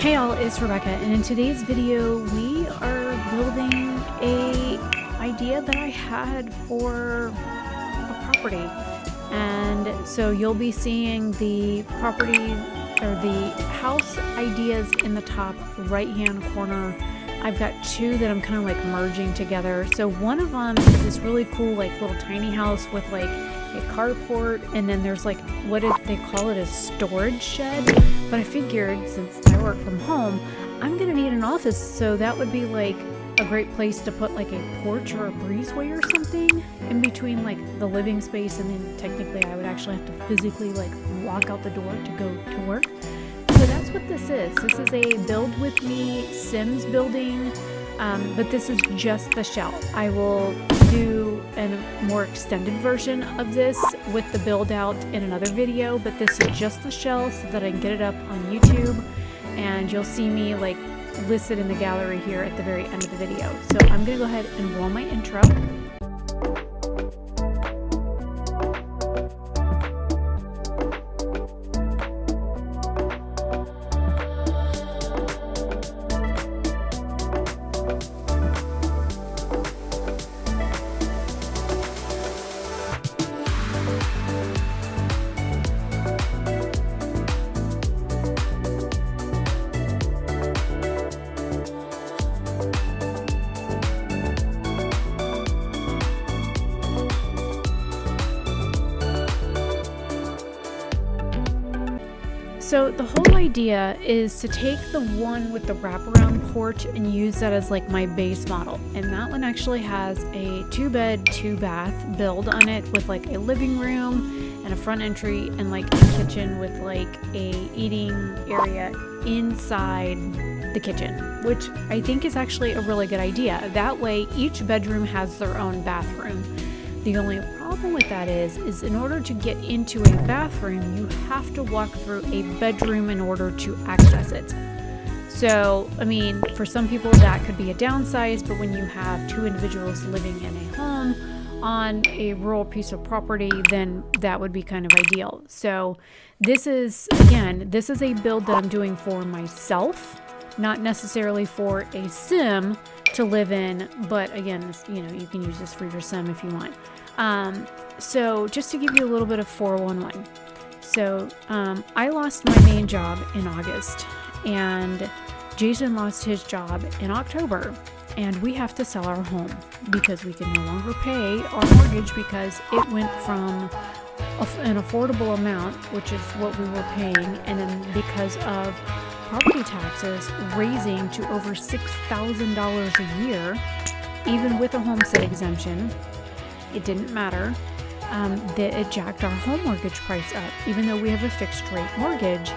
Hey all, it's Rebecca, and in today's video we are building a idea that I had for a property. And so you'll be seeing the property or the house ideas in the top right hand corner. I've got two that I'm kind of like merging together. So one of them is this really cool like little tiny house with like a carport, and then there's like what they call it, a storage shed. But I figured since I work from home, I'm gonna need an office, so that would be like a great place to put like a porch or a breezeway or something in between like the living space, and then technically I would actually have to physically like walk out the door to go to work. So that's what this is. This is a build with me Sims building, but this is just the shell. I will do a more extended version of this with the build out in another video, but this is just the shell so that I can get it up on YouTube, and you'll see me like listed in the gallery here at the very end of the video. So I'm gonna go ahead and roll my intro. So the whole idea is to take the one with the wraparound porch and use that as like my base model. And that one actually has a 2-bed, 2-bath build on it with like a living room and a front entry and like a kitchen with like a eating area inside the kitchen, which I think is actually a really good idea. That way each bedroom has their own bathroom. The only problem with that is in order to get into a bathroom, you have to walk through a bedroom in order to access it. So, I mean, for some people that could be a downside, but when you have two individuals living in a home on a rural piece of property, then that would be kind of ideal. So this is, again, this is a build that I'm doing for myself, not necessarily for a sim to live in, but again, you know, you can use this for your sim if you want. So just to give you a little bit of 411. So I lost my main job in August, and Jason lost his job in October, and we have to sell our home because we can no longer pay our mortgage because it went from an affordable amount, which is what we were paying, and then because of property taxes raising to over $6,000 a year, even with a homestead exemption, it didn't matter, that it jacked our home mortgage price up. Even though we have a fixed rate mortgage,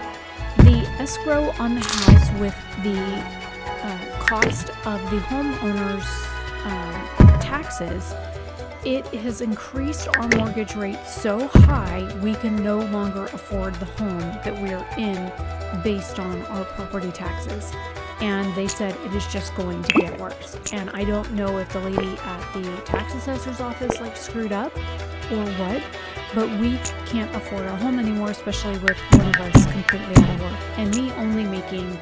the escrow on the house with the cost of the homeowner's taxes, it has increased our mortgage rate so high we can no longer afford the home that we're in based on our property taxes. And they said it is just going to get worse. And I don't know if the lady at the tax assessor's office like screwed up or what, but we can't afford our home anymore, especially with one of us completely out of work and me only making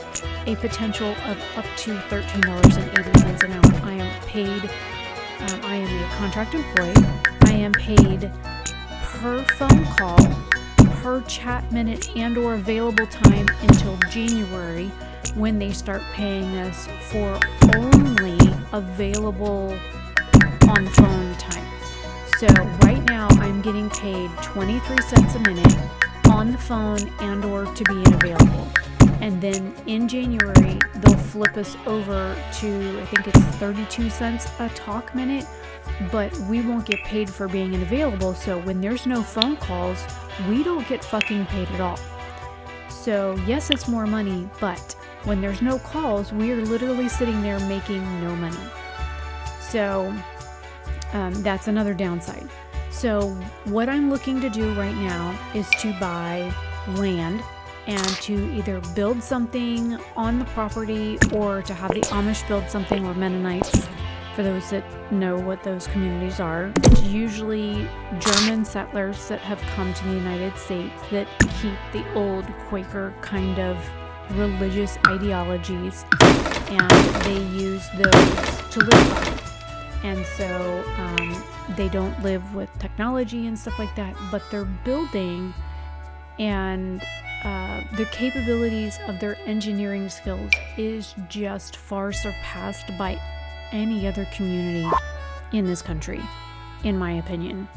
a potential of up to $13.80 an hour. I am paid, I am a contract employee. I am paid per phone call, per chat minute, and or available time until January, when they start paying us for only available on the phone time. So right now I'm getting paid 23 cents a minute on the phone and or to being available. And then in January, they'll flip us over to, I think it's 32 cents a talk minute, but we won't get paid for being unavailable. So when there's no phone calls, we don't get fucking paid at all. So yes, it's more money, but when there's no calls, we are literally sitting there making no money. So that's another downside. So what I'm looking to do right now is to buy land and to either build something on the property or to have the Amish build something, or Mennonites, for those that know what those communities are. It's usually German settlers that have come to the United States that keep the old Quaker kind of religious ideologies, and they use those to live by. And so they don't live with technology and stuff like that, but they're building, and the capabilities of their engineering skills is just far surpassed by any other community in this country, in my opinion.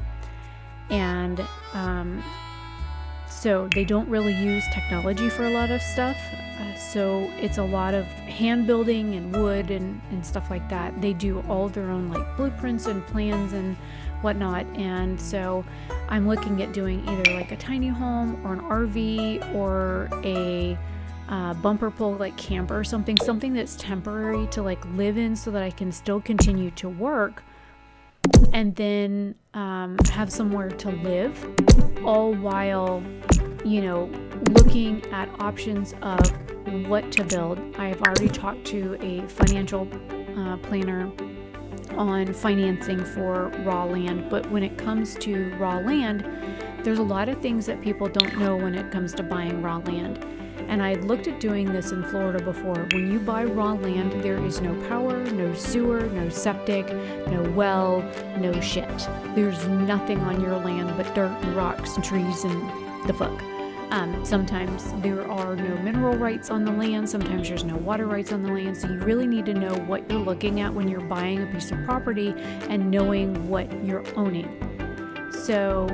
And so they don't really use technology for a lot of stuff. So it's a lot of hand building and wood and stuff like that. They do all their own like blueprints and plans and whatnot. And so I'm looking at doing either like a tiny home or an RV or a bumper pull like camper, something that's temporary to like live in so that I can still continue to work, and then have somewhere to live, all while, looking at options of what to build. I have already talked to a financial planner on financing for raw land, but when it comes to raw land, there's a lot of things that people don't know when it comes to buying raw land. And I looked at doing this in Florida before. When you buy raw land, there is no power, no sewer, no septic, no well, no shit. There's nothing on your land but dirt and rocks and trees and the fuck. Sometimes there are no mineral rights on the land. Sometimes there's no water rights on the land. So you really need to know what you're looking at when you're buying a piece of property and knowing what you're owning. So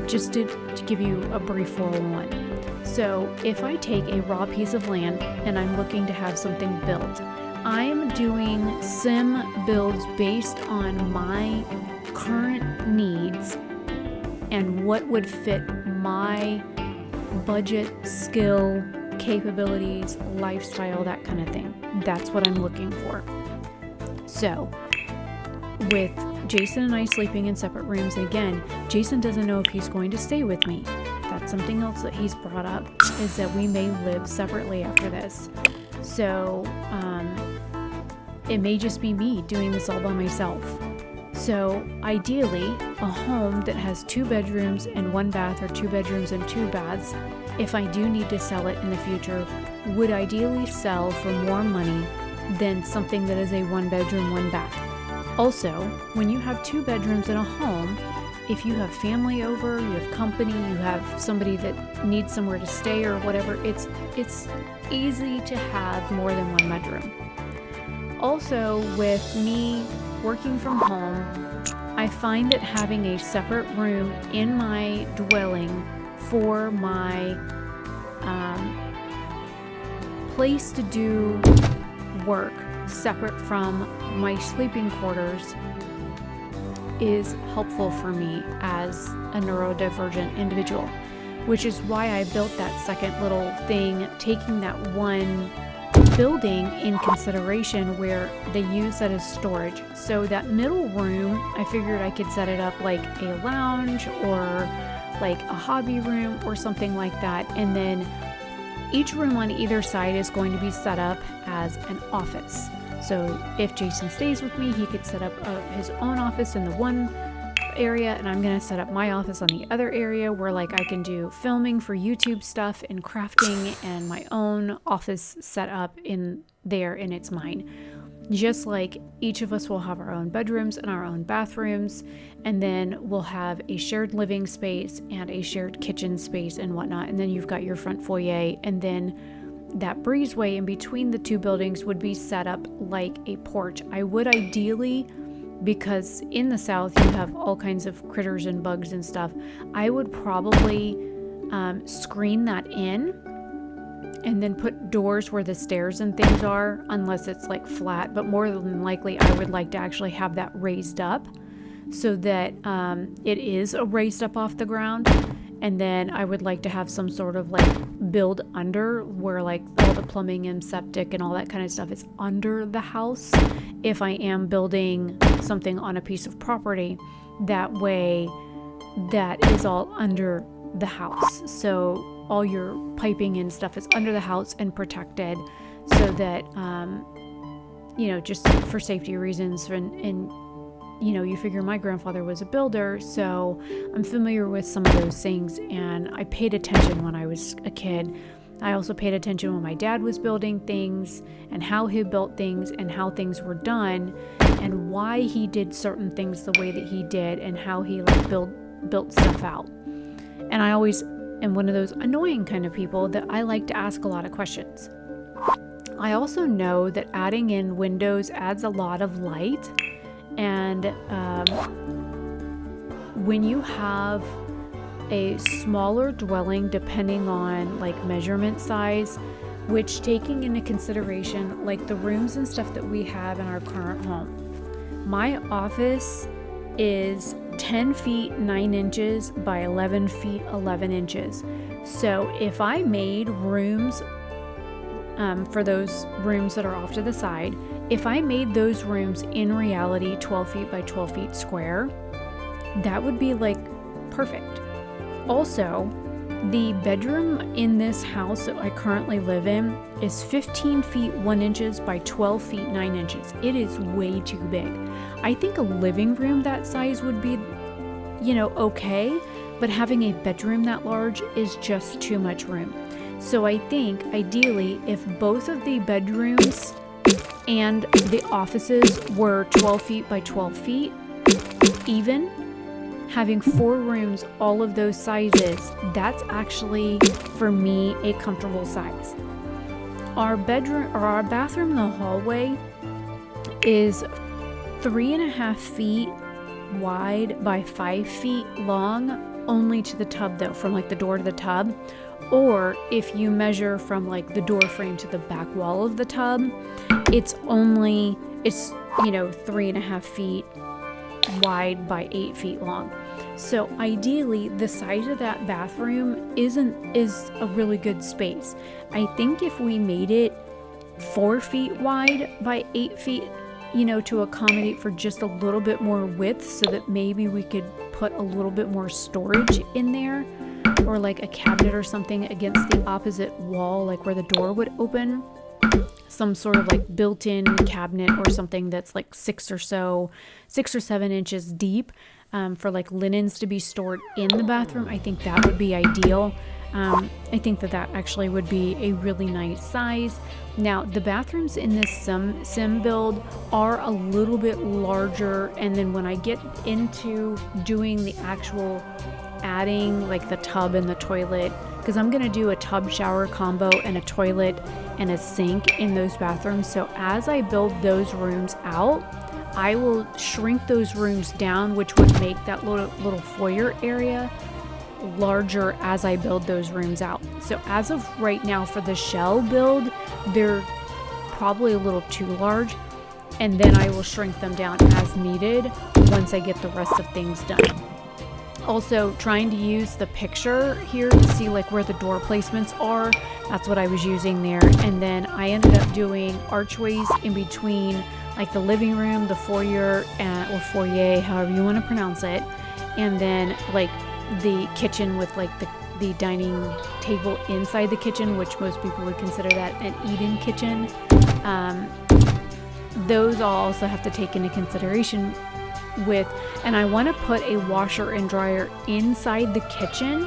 just to give you a brief 401. So if I take a raw piece of land and I'm looking to have something built, I'm doing sim builds based on my current needs and what would fit my budget, skill, capabilities, lifestyle, that kind of thing. That's what I'm looking for. So with Jason and I sleeping in separate rooms, again, Jason doesn't know if he's going to stay with me. That's something else that he's brought up, is that we may live separately after this. So it may just be me doing this all by myself. So ideally, a home that has 2 bedrooms and 1 bath, or 2 bedrooms and 2 baths, if I do need to sell it in the future, would ideally sell for more money than something that is a 1 bedroom, 1 bath. Also, when you have 2 bedrooms in a home, if you have family over, you have company, you have somebody that needs somewhere to stay or whatever, it's easy to have more than 1 bedroom. Also, with me working from home, I find that having a separate room in my dwelling for my place to do work, separate from my sleeping quarters, is helpful for me as a neurodivergent individual, which is why I built that second little thing, taking that one building in consideration where they use that as storage. So that middle room, I figured I could set it up like a lounge or like a hobby room or something like that. And then each room on either side is going to be set up as an office. So if Jason stays with me, he could set up his own office in the one area, and I'm going to set up my office on the other area where like I can do filming for YouTube stuff and crafting, and my own office set up in there, and it's mine. Just like each of us will have our own bedrooms and our own bathrooms, and then we'll have a shared living space and a shared kitchen space and whatnot. And then you've got your front foyer, and then that breezeway in between the 2 buildings would be set up like a porch. I would ideally, because in the South you have all kinds of critters and bugs and stuff, I would probably screen that in and then put doors where the stairs and things are, unless it's like flat. But more than likely I would like to actually have that raised up so that it is raised up off the ground. And then I would like to have some sort of like build under, where like all the plumbing and septic and all that kind of stuff is under the house if I am building something on a piece of property. That way that is all under the house. So all your piping and stuff is under the house and protected, so that just for safety reasons. And you figure my grandfather was a builder, so I'm familiar with some of those things, and I paid attention when I was a kid. I also paid attention when my dad was building things and how he built things and how things were done and why he did certain things the way that he did and how he like built stuff out. And I always am one of those annoying kind of people that I like to ask a lot of questions. I also know that adding in windows adds a lot of light, and when you have a smaller dwelling, depending on like measurement size, which taking into consideration like the rooms and stuff that we have in our current home, my office is 10 feet 9 inches by 11 feet 11 inches. So if I made rooms for those rooms that are off to the side, if I made those rooms in reality 12 feet by 12 feet square, that would be like perfect. Also, the bedroom in this house that I currently live in is 15 feet 1 inches by 12 feet 9 inches. It is way too big. I think a living room that size would be, okay, but having a bedroom that large is just too much room. So I think ideally if both of the bedrooms and the offices were 12 feet by 12 feet, even, having 4 rooms, all of those sizes, that's actually, for me, a comfortable size. Our bathroom in the hallway is 3.5 feet wide by 5 feet long, only to the tub though, from like the door to the tub. Or if you measure from like the door frame to the back wall of the tub, it's 3.5 feet wide by 8 feet long. So ideally the size of that bathroom is a really good space. I think if we made it 4 feet wide by 8 feet, to accommodate for just a little bit more width, so that maybe we could put a little bit more storage in there, or like a cabinet or something against the opposite wall, like where the door would open, some sort of like built-in cabinet or something that's like 6 or 7 inches deep, for like linens to be stored in the bathroom. I think that would be ideal. I think that actually would be a really nice size. Now, the bathrooms in this sim build are a little bit larger, and then when I get into doing the actual adding like the tub and the toilet, because I'm going to do a tub shower combo and a toilet and a sink in those bathrooms. So as I build those rooms out, I will shrink those rooms down, which would make that little foyer area larger as I build those rooms out. So as of right now for the shell build, they're probably a little too large, and then I will shrink them down as needed once I get the rest of things done. Also, trying to use the picture here to see like where the door placements are. That's what I was using there. And then I ended up doing archways in between like the living room, the foyer, or foyer, however you want to pronounce it. And then like the kitchen with like the dining table inside the kitchen, which most people would consider that an eat-in kitchen. Those I'll also have to take into consideration and I want to put a washer and dryer inside the kitchen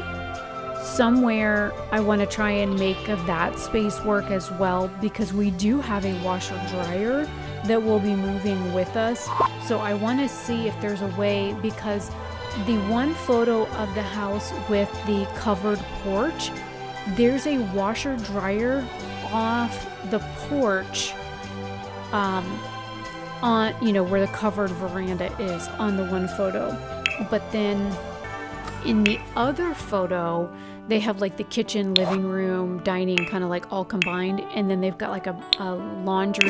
somewhere. I want to try and make that space work as well, because we do have a washer dryer that will be moving with us. So I want to see if there's a way, because the one photo of the house with the covered porch, there's a washer dryer off the porch, on where the covered veranda is on the one photo. But then in the other photo, they have like the kitchen, living room, dining kind of like all combined, and then they've got like a laundry,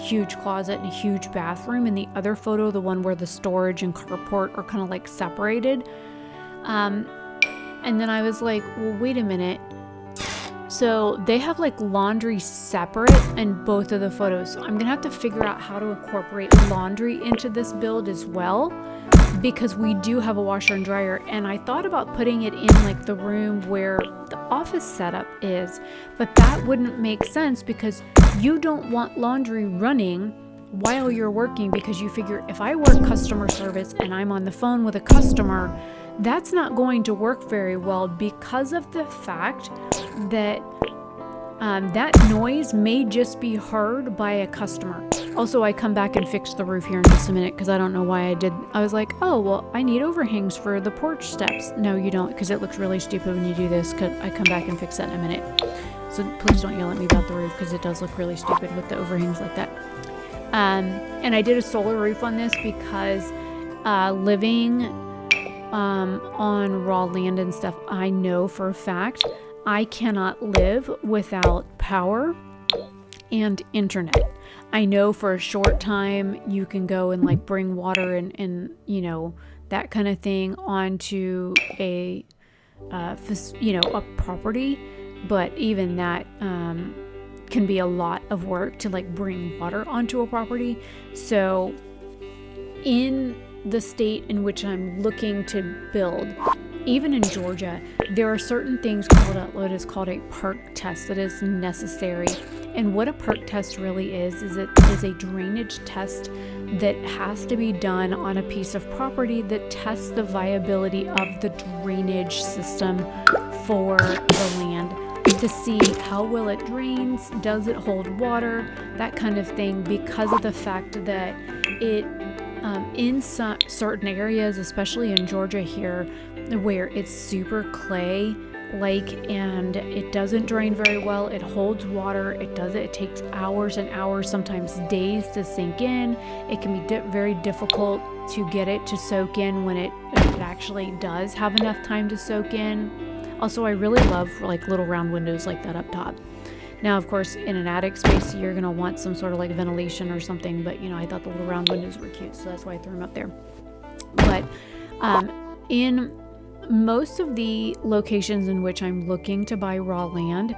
huge closet, and a huge bathroom. In the other photo, the one where the storage and carport are kind of like separated, and then I was like, well, wait a minute, so they have like laundry separate in both of the photos. So I'm gonna have to figure out how to incorporate laundry into this build as well, because we do have a washer and dryer, and I thought about putting it in like the room where the office setup is, but that wouldn't make sense because you don't want laundry running while you're working, because you figure if I work customer service and I'm on the phone with a customer, that's not going to work very well, because of the fact that that noise may just be heard by a customer. Also, I come back and fix the roof here in just a minute because I don't know why I was like, oh, well, I need overhangs for the porch steps. No, you don't, because it looks really stupid when you do this. Cause I come back and fix that in a minute. So please don't yell at me about the roof because it does look really stupid with the overhangs like that. And I did a solar roof on this because living on raw land and stuff, I know for a fact I cannot live without power and internet. I know for a short time you can go and like bring water and you know, that kind of thing onto a property, but even that can be a lot of work to like bring water onto a property. So in the state in which I'm looking to build, even in Georgia, there are certain things called what is called a perk test that is necessary. And what a perk test really is it is a drainage test that has to be done on a piece of property that tests the viability of the drainage system for the land to see how well it drains, does it hold water, that kind of thing, because of the fact that it in certain areas, especially in Georgia here, where it's super clay like and it doesn't drain very well, it holds water, it takes hours and hours, sometimes days to sink in. It can be very difficult to get it to soak in when it actually does have enough time to soak in. Also, I really love like little round windows like that up top. Now, of course, in an attic space, you're going to want some sort of like ventilation or something, but you know, I thought the little round windows were cute, so that's why I threw them up there. But in most of the locations in which I'm looking to buy raw land,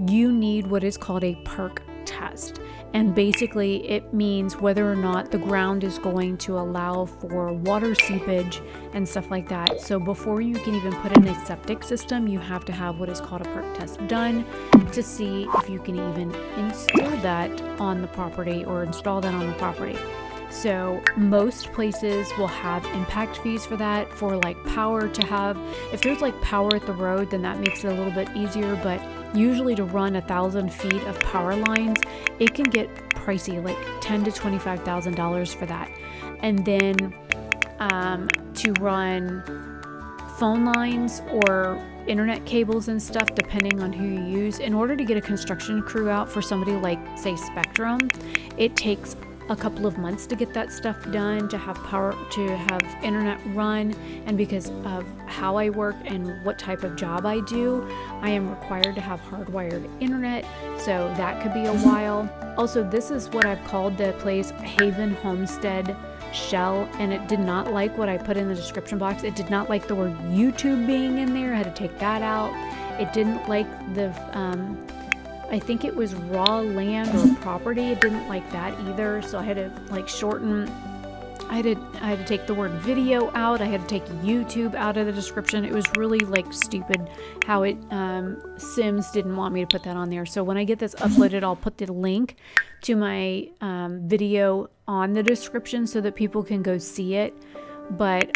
you need what is called a perk test. And basically it means whether or not the ground is going to allow for water seepage and stuff like that. So before you can even put in a septic system, you have to have what is called a perk test done to see if you can even install that on the property or install that on the property. So most places will have impact fees for that, for like power to have. If there's like power at the road, then that makes it a little bit easier, but usually to run 1,000 feet of power lines, it can get pricey, like $10,000 to $25,000 for that. And then to run phone lines or internet cables and stuff, depending on who you use, in order to get a construction crew out for somebody like, say, Spectrum, it takes a couple of months to get that stuff done, to have power, to have internet run. And because of how I work and what type of job I do, I am required to have hardwired internet, so that could be a while. Also, this is what I've called the place Haven Homestead shell, and it did not like what I put in the description box. It did not like the word YouTube being in there. I had to take that out. It didn't like the I think it was raw land or property. It didn't like that either, so I had to like shorten. I had to take the word video out. I had to take YouTube out of the description. It was really like stupid how it Sims didn't want me to put that on there. So when I get this uploaded, I'll put the link to my video on the description so that people can go see it. But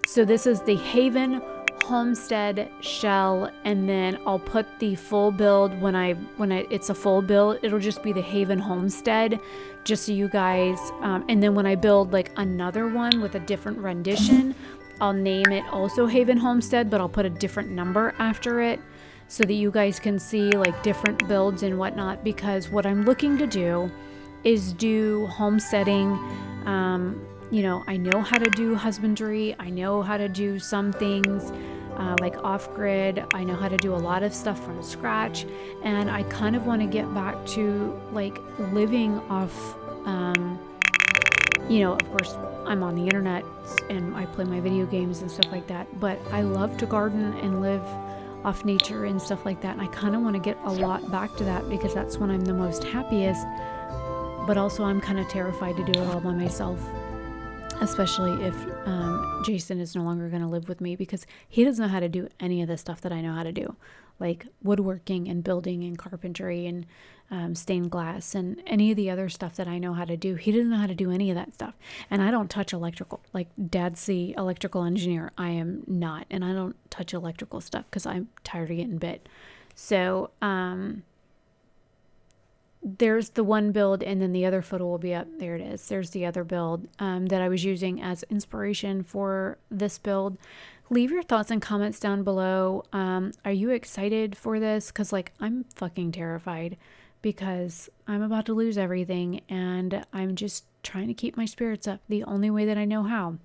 so this is the Haven Homestead shell, and then I'll put the full build when it's a full build. It'll just be the Haven Homestead, just so you guys and then when I build like another one with a different rendition, I'll name it also Haven Homestead, but I'll put a different number after it so that you guys can see like different builds and whatnot, because what I'm looking to do is do homesteading. You know, I know how to do husbandry. I know how to do some things like off-grid. I know how to do a lot of stuff from scratch, and I kind of want to get back to like living off, you know, of course I'm on the internet and I play my video games and stuff like that, but I love to garden and live off nature and stuff like that, and I kind of want to get a lot back to that because that's when I'm the most happiest, but also I'm kind of terrified to do it all by myself. Especially if Jason is no longer going to live with me, because he doesn't know how to do any of the stuff that I know how to do, like woodworking and building and carpentry and stained glass and any of the other stuff that I know how to do. He doesn't know how to do any of that stuff. And I don't touch electrical. Like Dad's the electrical engineer. I am not. And I don't touch electrical stuff because I'm tired of getting bit. So there's the one build, and then the other photo will be up. There it is. There's the other build that I was using as inspiration for this build. Leave your thoughts and comments down below. Are you excited for this? Because, like, I'm fucking terrified because I'm about to lose everything, and I'm just trying to keep my spirits up the only way that I know how.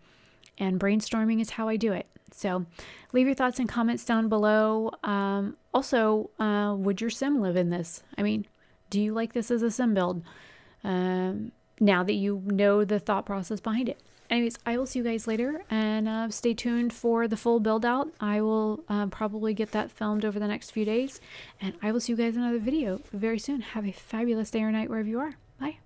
And brainstorming is how I do it. So leave your thoughts and comments down below. Also, would your sim live in this? I mean, do you like this as a sim build? Now that you know the thought process behind it. Anyways, I will see you guys later, and stay tuned for the full build out. I will probably get that filmed over the next few days, and I will see you guys in another video very soon. Have a fabulous day or night wherever you are. Bye.